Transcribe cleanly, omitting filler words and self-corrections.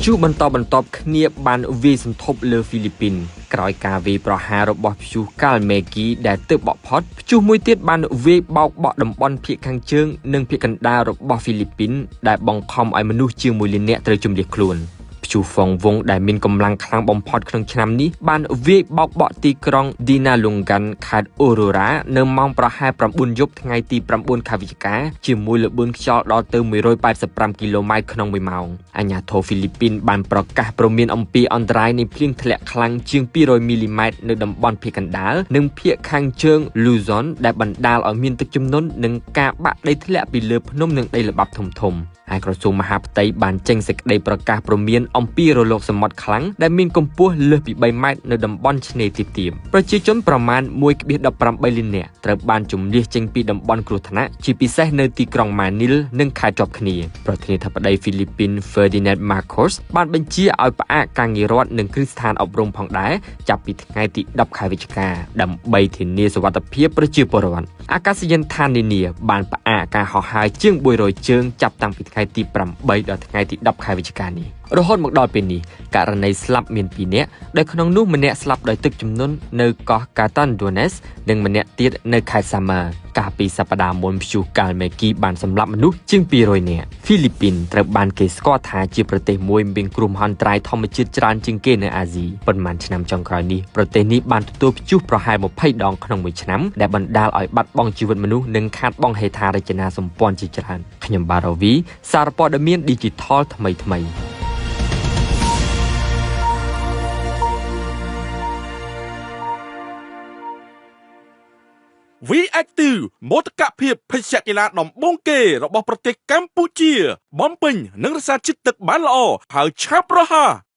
ព្យុះបន្តគ្នាបានវាយសន្ធប់លើហ្វីលីពីនក្រោយការវាយប្រហាររបស់ព្យុះកាល់មេគីដែលទើបបក់ផុតព្យុះមួយទៀតបានវាយបោកបក់តំបន់ភាគខាងជើងនិងភាគកណ្ដាលរបស់ហ្វីលីពីនដែលបង្ខំឲ្យមនុស្សជាង1លាននាក់ត្រូវជម្លៀសខ្លួនព្យុះហ្វុងវងដែលមានកម្លាំងខ្លាំងបំផុតក្នុងឆ្នាំនេះបានវាយបោកបក់ទីក្រុងឌីណាលុងហ្គាន់ខេត្តអូរ៉ូរ៉ានៅម៉ោងប្រហែល 9 យប់ថ្ងៃទី 9 ខែវិច្ឆិកាជាមួយល្បឿនខ្យល់ដល់ទៅ 185 គីឡូម៉ែត្រក្នុង1ម៉ោងអាជ្ញាធរហ្វីលីពីនបានប្រកាសព្រមានអំពីអន្តរាយនៃភ្លៀងធ្លាក់ខ្លាំងជាង 200 មីលីម៉ែត្រនៅតំបន់ភាគកណ្ដាលនិងភាគខាងជើងលូហ្សុនដែលបណ្ដាលឲ្យមានទឹកជំនន់និងការបាក់ដីធ្លាក់ពីលើភ្នំនិងដីល្បាប់ធំៗហើយក្រសួងមហាផ្ទៃបានចេញសេចក្តីប្រកាសព្រមានអំពីរលកសមុទ្រខ្លាំងដែលមានកម្ពស់លើសពី 3 ម៉ែត្រនៅតំបន់ឆ្នេរទាបៗប្រជាជនប្រមាណ 1.18 លាននាក់ត្រូវបានជម្លៀសចេញពីតំបន់គ្រោះថ្នាក់ជាពិសេសនៅទីក្រុងម៉ានីលនិងខេត្តជាប់គ្នាប្រធានាធិបតីហ្វីលីពីន Ferdinand Marcos បានបញ្ជាឲ្យផ្អាកការងាររដ្ឋនិងគ្រឹះស្ថានអប់រំផងដែរចាប់ពីថ្ងៃទី 10 ខែវិច្ឆិកាដើម្បីធានាសុវត្ថិភាពប្រជាពលរដ្ឋអាកាសយានដ្ឋាននានាបានផ្អាកការហោះហើរជាង 400 ជើងចាប់តាំងពីថ្ងៃទី 8 ដល់ថ្ងៃទី 10 ខែវិច្ឆិកានេះរហូតមកដល់ពេលនេះករណីស្លាប់មាន 2 នាក់ដែលក្នុងនោះម្នាក់ស្លាប់ដោយទឹកជំនន់នៅកោះ Catanduanes និងម្នាក់ទៀតនៅខេត្ត Samar កាលពីសប្តាហ៍មុនព្យុះកាល់មេគីបានសម្លាប់មនុស្សជាង 200 នាក់ហ្វីលីពីនត្រូវបានគេស្គាល់ថាជាប្រទេសមួយមានគ្រោះមហន្តរាយធម្មជាតិច្រើនជាងគេនៅអាស៊ីប៉ុន្មានឆ្នាំចុងក្រោយនេះប្រទេសនេះបានទទួលព្យុះប្រហែល 20 ដងក្នុងមួយឆ្នាំដែលបណ្ដាលឲ្យបាត់បង់ជីវិតមនុស្សនិងខាតបង់ហេដ្ឋារចនាសម្ព័ន្ធជាច្រើនខ្ញុំបាទរ៉ូវីសារព័ត៌មាន Digital ថ្មីៗV-Active មោទកភាពភេសជ្ជៈកីឡាដំបូងគេរបស់ប្រទេសកម្ពុជាបំពេញនិងរក្សាជាតិទឹកបានល្អហើយឆាប់រហ័ស